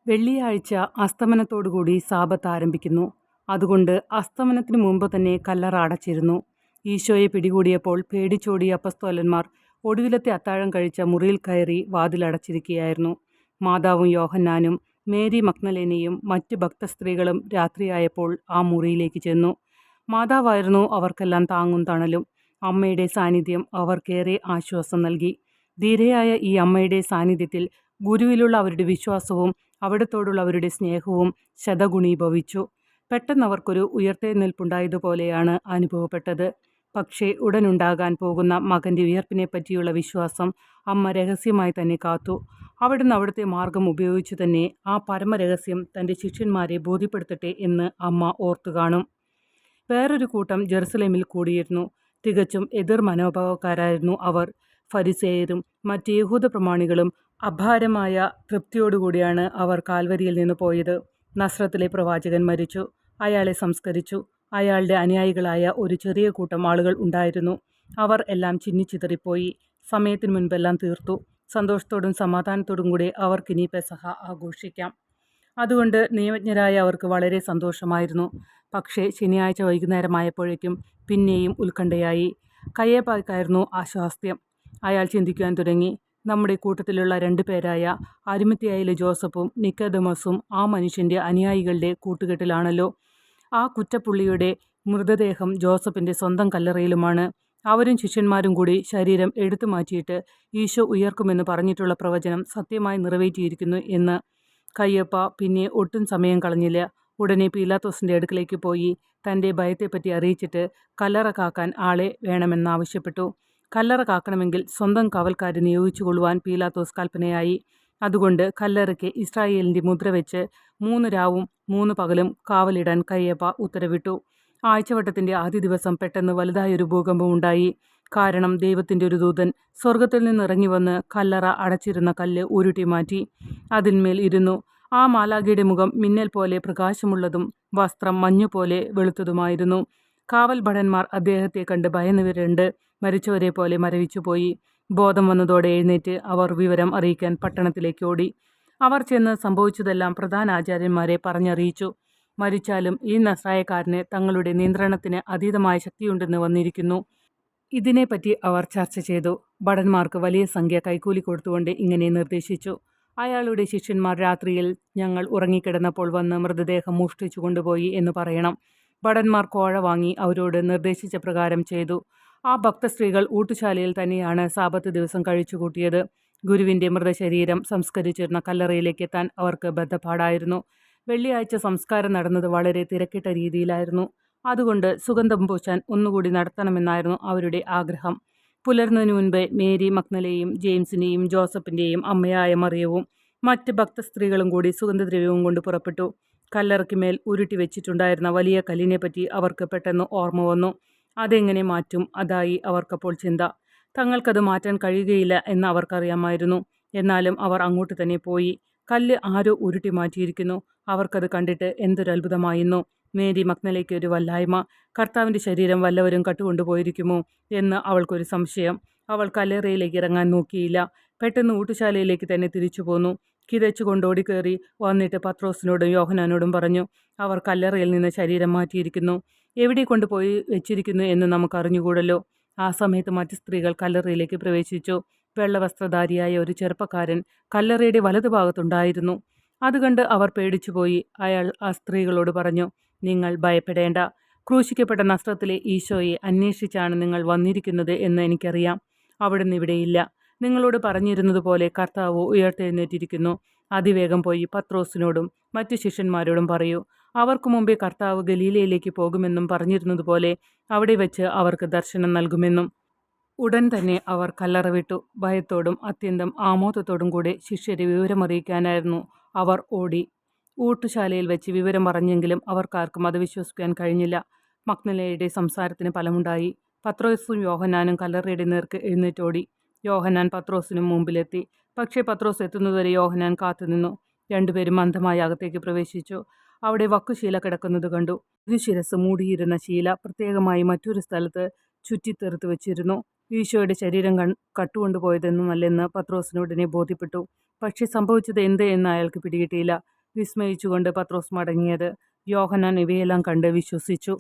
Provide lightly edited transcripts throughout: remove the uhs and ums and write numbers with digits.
വെള്ളിയാഴ്ച അസ്തമനത്തോടുകൂടി സാബത്ത് ആരംഭിക്കുന്നു. അതുകൊണ്ട് അസ്തമനത്തിനു മുമ്പ് തന്നെ കല്ലറ അടച്ചിരുന്നു. ഈശോയെ പിടികൂടിയപ്പോൾ പേടിച്ചോടിയ അപ്പസ്തോലന്മാർ ഒടുവിലത്തെ അത്താഴം കഴിച്ച മുറിയിൽ കയറി വാതിലടച്ചിരിക്കുകയായിരുന്നു. മാതാവും യോഹന്നാനും മേരി മഗ്ദലേനയും മറ്റ് ഭക്തസ്ത്രീകളും രാത്രിയായപ്പോൾ ആ മുറിയിലേക്ക് ചെന്നു. മാതാവായിരുന്നു അവർക്കെല്ലാം താങ്ങും തണലും. അമ്മയുടെ സാന്നിധ്യം അവർക്കേറെ ആശ്വാസം നൽകി. ധീരയായ ഈ അമ്മയുടെ സാന്നിധ്യത്തിൽ ഗുരുവിലുള്ള അവരുടെ വിശ്വാസവും അവിടത്തോടുള്ള അവരുടെ സ്നേഹവും ശതഗുണീഭവിച്ചു. പെട്ടെന്ന് അവർക്കൊരു ഉയർത്തെഴുന്നേൽപ്പുണ്ടായതുപോലെയാണ് അനുഭവപ്പെട്ടത്. പക്ഷേ ഉടനുണ്ടാകാൻ പോകുന്ന മകൻ്റെ ഉയർപ്പിനെ പറ്റിയുള്ള വിശ്വാസം അമ്മ രഹസ്യമായി തന്നെ കാത്തു. അവിടുന്ന് അവിടുത്തെ മാർഗം ഉപയോഗിച്ചു തന്നെ ആ പരമരഹസ്യം തൻ്റെ ശിഷ്യന്മാരെ ബോധ്യപ്പെടുത്തട്ടെ എന്ന് അമ്മ ഓർത്തു കാണും. വേറൊരു കൂട്ടം ജെറുസലേമിൽ കൂടിയിരുന്നു. തികച്ചും എതിർ മനോഭാവക്കാരായിരുന്നു അവർ. ഫരിസേയരും മറ്റ് യഹൂദ പ്രമാണികളും അപാരമായ തൃപ്തിയോടുകൂടിയാണ് അവർ കാൽവരിയിൽ നിന്ന് പോയത്. നസ്രത്തിലെ പ്രവാചകൻ മരിച്ചു. അയാളെ സംസ്കരിച്ചു. അയാളുടെ അനുയായികളായ ഒരു ചെറിയ കൂട്ടം ആളുകൾ ഉണ്ടായിരുന്നു. അവർ എല്ലാം ചിന്നിച്ചിതറിപ്പോയി. സമയത്തിന് മുൻപെല്ലാം തീർത്തു. സന്തോഷത്തോടും സമാധാനത്തോടും കൂടി അവർക്കിനി പെസഹ ആഘോഷിക്കാം. അതുകൊണ്ട് നിയമജ്ഞരായ അവർക്ക് വളരെ സന്തോഷമായിരുന്നു. പക്ഷേ ശനിയാഴ്ച വൈകുന്നേരമായപ്പോഴേക്കും പിന്നെയും ഉത്കണ്ഠയായി. കയ്യേപ്പായ്ക്കായിരുന്നു അസ്വാസ്ഥ്യം. അയാൾ ചിന്തിക്കുവാൻ തുടങ്ങി. നമ്മുടെ കൂട്ടത്തിലുള്ള 2 പേരായ അരിമത്യായിലെ ജോസഫും നിക്കോദെമോസും ആ മനുഷ്യൻ്റെ അനുയായികളുടെ കൂട്ടുകെട്ടിലാണല്ലോ. ആ കുറ്റപ്പുള്ളിയുടെ മൃതദേഹം ജോസഫിൻ്റെ സ്വന്തം കല്ലറയിലുമാണ്. അവരും ശിഷ്യന്മാരും കൂടി ശരീരം എടുത്തു മാറ്റിയിട്ട് ഈശോ ഉയർക്കുമെന്ന് പറഞ്ഞിട്ടുള്ള പ്രവചനം സത്യമായി നിറവേറ്റിയിരിക്കുന്നു എന്ന്. കയ്യപ്പ പിന്നെ ഒട്ടും സമയം കളഞ്ഞില്ല. ഉടനെ പീലാത്തോസിൻ്റെ അടുക്കലേക്ക് പോയി തൻ്റെ ഭയത്തെപ്പറ്റി അറിയിച്ചിട്ട് കല്ലറ കാക്കാൻ ആളെ വേണമെന്നാവശ്യപ്പെട്ടു. കല്ലറ കാക്കണമെങ്കിൽ സ്വന്തം കാവൽക്കാരെ നിയോഗിച്ചു കൊള്ളുവാൻ പീലാത്തോസ് കൽപ്പനയായി. അതുകൊണ്ട് കല്ലറയ്ക്ക് ഇസ്രായേലിൻ്റെ മുദ്ര വെച്ച് 3 രാവും 3 പകലും കാവലിടാൻ കയ്യപ്പ ഉത്തരവിട്ടു. ആഴ്ചവട്ടത്തിൻ്റെ ആദ്യ ദിവസം പെട്ടെന്ന് വലുതായൊരു ഭൂകമ്പം ഉണ്ടായി. കാരണം ദൈവത്തിൻ്റെ ഒരു ദൂതൻ സ്വർഗത്തിൽ നിന്നിറങ്ങി വന്ന് കല്ലറ അടച്ചിരുന്ന കല്ല് ഉരുട്ടി മാറ്റി. അതിന്മേൽ ഇരുന്നു. ആ മാലാഖയുടെ മുഖം മിന്നൽ പോലെ പ്രകാശമുള്ളതും വസ്ത്രം മഞ്ഞുപോലെ വെളുത്തതുമായിരുന്നു. കാവൽ ഭടന്മാർ അദ്ദേഹത്തെ കണ്ട് ഭയന്നുവിരണ്ട് മരിച്ചവരെ പോലെ മരവിച്ചുപോയി. ബോധം വന്നതോടെ എഴുന്നേറ്റ് അവർ വിവരം അറിയിക്കാൻ പട്ടണത്തിലേക്ക് ഓടി. അവർ ചെന്ന് സംഭവിച്ചതെല്ലാം പ്രധാന ആചാര്യന്മാരെ പറഞ്ഞറിയിച്ചു. മരിച്ചാലും ഈ നസ്രായക്കാരന് തങ്ങളുടെ നിയന്ത്രണത്തിന് അതീതമായ ശക്തിയുണ്ടെന്ന് വന്നിരിക്കുന്നു. ഇതിനെപ്പറ്റി അവർ ചർച്ച ചെയ്തു. ഭടന്മാർക്ക് വലിയ സംഖ്യ കൈക്കൂലി കൊടുത്തുകൊണ്ട് ഇങ്ങനെ നിർദ്ദേശിച്ചു. അയാളുടെ ശിഷ്യന്മാർ രാത്രിയിൽ ഞങ്ങൾ ഉറങ്ങിക്കിടന്നപ്പോൾ വന്ന് മൃതദേഹം മോഷ്ടിച്ചു കൊണ്ടുപോയി എന്ന് പറയണം. ഭടന്മാർ കോഴ വാങ്ങി അവരോട് നിർദ്ദേശിച്ച പ്രകാരം ചെയ്തു. ആ ഭക്തസ്ത്രീകൾ ഊട്ടുശാലയിൽ തന്നെയാണ് സാബത്ത് ദിവസം കഴിച്ചുകൂട്ടിയത്. ഗുരുവിൻ്റെ മൃതശരീരം സംസ്കരിച്ചിരുന്ന കല്ലറയിലേക്ക് എത്താൻ അവർക്ക് ബദ്ധപ്പാടായിരുന്നു. വെള്ളിയാഴ്ച സംസ്കാരം നടന്നത് വളരെ തിരക്കിട്ട രീതിയിലായിരുന്നു. അതുകൊണ്ട് സുഗന്ധം പൂശാൻ ഒന്നുകൂടി നടത്തണമെന്നായിരുന്നു അവരുടെ ആഗ്രഹം. പുലർന്നതിനു മുൻപേ മേരി മഗ്ദലേനയും ജെയിംസിൻ്റെയും ജോസഫിൻ്റെയും അമ്മയായ മറിയവും മറ്റ് ഭക്തസ്ത്രീകളും കൂടി സുഗന്ധദ്രവ്യവും കൊണ്ട് പുറപ്പെട്ടു. കല്ലറയ്ക്ക് മേൽ ഉരുട്ടി വെച്ചിട്ടുണ്ടായിരുന്ന വലിയ കല്ലിനെപ്പറ്റി അവർക്ക് പെട്ടെന്ന് ഓർമ്മ വന്നു. അതെങ്ങനെ മാറ്റും? അതായി അവർക്കപ്പോൾ ചിന്ത. തങ്ങൾക്കത് മാറ്റാൻ കഴിയുകയില്ല എന്ന് അവർക്കറിയാമായിരുന്നു. എന്നാലും അവർ അങ്ങോട്ട് തന്നെ പോയി. കല്ല് ആരോ ഉരുട്ടി മാറ്റിയിരിക്കുന്നു. അവർക്കത് കണ്ടിട്ട് എന്തൊരത്ഭുതമായിരുന്നു. മേരി മഗ്ദലേനയ്ക്ക് ഒരു വല്ലായ്മ. കർത്താവിൻ്റെ ശരീരം വല്ലവരും കട്ടുകൊണ്ടുപോയിരിക്കുമോ എന്ന് അവൾക്കൊരു സംശയം. അവൾ കല്ലറയിലേക്ക് ഇറങ്ങാൻ നോക്കിയില്ല. പെട്ടെന്ന് ഊട്ടുശാലയിലേക്ക് തന്നെ തിരിച്ചു പോന്നു. കിതച്ചുകൊണ്ട് ഓടിക്കയറി വന്നിട്ട് പത്രോസിനോടും യോഹന്നാനോടും പറഞ്ഞു, അവർ കല്ലറയിൽ നിന്ന് ശരീരം മാറ്റിയിരിക്കുന്നു. എവിടെ കൊണ്ടുപോയി വെച്ചിരിക്കുന്നു എന്ന് നമുക്കറിഞ്ഞുകൂടല്ലോ. ആ സമയത്ത് മറ്റ് സ്ത്രീകൾ കല്ലറയിലേക്ക് പ്രവേശിച്ചു. വെള്ളവസ്ത്രധാരിയായ ഒരു ചെറുപ്പക്കാരൻ കല്ലറയുടെ വലതുഭാഗത്തുണ്ടായിരുന്നു. അതുകണ്ട് അവർ പേടിച്ചുപോയി. അയാൾ ആ സ്ത്രീകളോട് പറഞ്ഞു, നിങ്ങൾ ഭയപ്പെടേണ്ട. ക്രൂശിക്കപ്പെട്ട നസ്രത്തിലെ ഈശോയെ അന്വേഷിച്ചാണ് നിങ്ങൾ വന്നിരിക്കുന്നത് എന്ന് എനിക്കറിയാം. അവിടുന്ന് ഇവിടെയില്ല. നിങ്ങളോട് പറഞ്ഞിരുന്നതുപോലെ കർത്താവ് ഉയർത്തെഴുന്നേറ്റിരിക്കുന്നു. അതിവേഗം പോയി പത്രോസിനോടും മറ്റു ശിഷ്യന്മാരോടും പറയൂ. അവർക്ക് മുമ്പേ കർത്താവ് ഗലീലയിലേക്ക് പോകുമെന്നും പറഞ്ഞിരുന്നതുപോലെ അവിടെ വെച്ച് അവർക്ക് ദർശനം നൽകുമെന്നും. ഉടൻ തന്നെ അവർ കല്ലറ വിട്ടു. ഭയത്തോടും അത്യന്തം ആമോദത്തോടും കൂടെ ശിഷ്യരെ വിവരമറിയിക്കാനായിരുന്നു അവർ ഓടി. ഊട്ടുശാലയിൽ വെച്ച് വിവരം പറഞ്ഞെങ്കിലും അവർക്കാർക്കും അത് വിശ്വസിക്കാൻ കഴിഞ്ഞില്ല. മഗ്ദലേനയുടെ സംസാരത്തിന് ഫലമുണ്ടായി. പത്രോസും യോഹന്നാനും കല്ലറയുടെ നേർക്ക് എഴുന്നേറ്റോടി. യോഹന്നാൻ പത്രോസിനും മുമ്പിലെത്തി. പക്ഷേ പത്രോസ് എത്തുന്നതുവരെ യോഹന്നാൻ കാത്തുനിന്നു. 2 പേരും മന്ദമായി അകത്തേക്ക് പ്രവേശിച്ചു. അവിടെ വക്കുശീല കിടക്കുന്നത് കണ്ടു. ഒരു ശിരസ് മൂടിയിരുന്ന ശീല പ്രത്യേകമായി മറ്റൊരു സ്ഥലത്ത് ചുറ്റിത്തെറുത്ത് വെച്ചിരുന്നു. ഈശോയുടെ ശരീരം കട്ടുകൊണ്ടുപോയതെന്നുമല്ലെന്ന് പത്രോസിന് ഉടനെ ബോധ്യപ്പെട്ടു. പക്ഷേ സംഭവിച്ചത് എന്ത് എന്ന് അയാൾക്ക് പിടികിട്ടിയില്ല. വിസ്മയിച്ചുകൊണ്ട് പത്രോസ് മടങ്ങിയത്. യോഹന്നാൻ ഇവയെല്ലാം കണ്ട് വിശ്വസിച്ചു.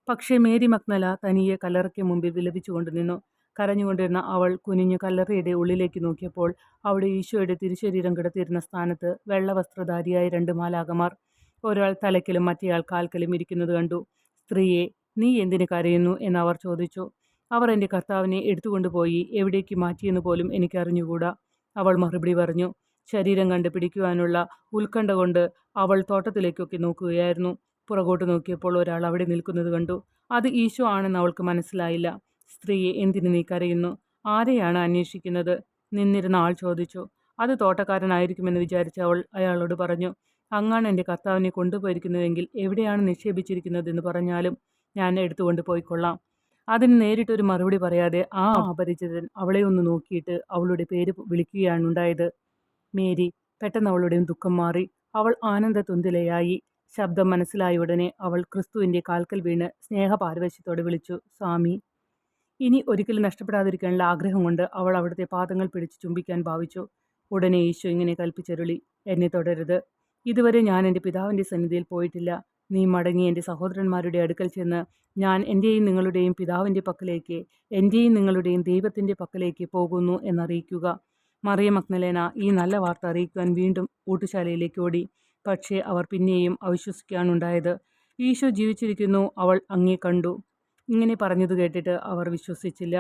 പക്ഷേ മേരി മഗ്ദല തനിയെ കല്ലറയ്ക്ക് മുമ്പിൽ വിലപിച്ചുകൊണ്ട് നിന്നു. കരഞ്ഞുകൊണ്ടിരുന്ന അവൾ കുനിഞ്ഞു കല്ലറയുടെ ഉള്ളിലേക്ക് നോക്കിയപ്പോൾ അവിടെ ഈശോയുടെ തിരുശരീരം കിടത്തിയിരുന്ന സ്ഥാനത്ത് വെള്ളവസ്ത്രധാരിയായ 2 മാലാഖമാർ, ഒരാൾ തലയ്ക്കലും മറ്റേയാൾ കാൽക്കലും ഇരിക്കുന്നത് കണ്ടു. "സ്ത്രീയെ, നീ എന്തിന് കരയുന്നു?" എന്ന് അവർ ചോദിച്ചു. "അവർ എൻ്റെ കർത്താവിനെ എടുത്തുകൊണ്ടുപോയി എവിടേക്ക് മാറ്റിയെന്ന് പോലും എനിക്കറിഞ്ഞുകൂടാ," അവൾ മറുപടി പറഞ്ഞു. ശരീരം കണ്ട് പിടിക്കുവാനുള്ള ഉത്കണ്ഠ കൊണ്ട് അവൾ തോട്ടത്തിലേക്കൊക്കെ നോക്കുകയായിരുന്നു. പുറകോട്ട് നോക്കിയപ്പോൾ ഒരാൾ അവിടെ നിൽക്കുന്നത് കണ്ടു. അത് ഈശോ ആണെന്ന് അവൾക്ക് മനസ്സിലായില്ല. "സ്ത്രീയെ, എന്തിന് നീ കരയുന്നു? ആരെയാണ് അന്വേഷിക്കുന്നത്?" നിന്നിരുന്ന ആൾ ചോദിച്ചു. "അത് തോട്ടക്കാരനായിരിക്കുമെന്ന് വിചാരിച്ച അവൾ അയാളോട് പറഞ്ഞു, അങ്ങാണ് എൻ്റെ കർത്താവിനെ കൊണ്ടുപോയിരിക്കുന്നതെങ്കിൽ എവിടെയാണ് നിക്ഷേപിച്ചിരിക്കുന്നതെന്ന് പറഞ്ഞാലും ഞാൻ എടുത്തുകൊണ്ട് പോയിക്കൊള്ളാം." അതിന് നേരിട്ടൊരു മറുപടി പറയാതെ ആ അപരിചിതൻ അവളെ ഒന്ന് നോക്കിയിട്ട് അവളുടെ പേര് വിളിക്കുകയാണുണ്ടായത്. മേരി. പെട്ടെന്ന് അവളുടെ ദുഃഖം മാറി. അവൾ ആനന്ദതുന്തിലയായി. ശബ്ദം മനസ്സിലായ ഉടനെ അവൾ ക്രിസ്തുവിൻ്റെ കാൽക്കൽ വീണ് സ്നേഹപാരവശ്യത്തോടെ വിളിച്ചു, "സ്വാമി." ഇനി ഒരിക്കലും നഷ്ടപ്പെടാതിരിക്കാനുള്ള ആഗ്രഹം കൊണ്ട് അവൾ അവിടുത്തെ പാദങ്ങൾ പിടിച്ച് ചുംബിക്കാൻ ഭാവിച്ചു. ഉടനെ ഈശോ ഇങ്ങനെ കൽപ്പിച്ചരുളി, "എന്നെ തുടരുത്. ഇതുവരെ ഞാൻ എൻ്റെ പിതാവിൻ്റെ സന്നിധിയിൽ പോയിട്ടില്ല. നീ മടങ്ങി എൻ്റെ സഹോദരന്മാരുടെ അടുക്കൽ ചെന്ന് ഞാൻ എൻ്റെയും നിങ്ങളുടെയും പിതാവിൻ്റെ പക്കലേക്ക്, എൻ്റെയും നിങ്ങളുടെയും ദൈവത്തിൻ്റെ പക്കലേക്ക് പോകുന്നു എന്നറിയിക്കുക." മറിയ മഗ്ദലേന ഈ നല്ല വാർത്ത അറിയിക്കുവാൻ വീണ്ടും ഊട്ടുശാലയിലേക്ക് ഓടി. പക്ഷേ അവർ പിന്നെയും അവിശ്വസിക്കുകയാണുണ്ടായത്. "ഈശോ ജീവിച്ചിരിക്കുന്നു, അവൾ അങ്ങേ കണ്ടു." ഇങ്ങനെ പറഞ്ഞത് കേട്ടിട്ട് അവർ വിശ്വസിച്ചില്ല.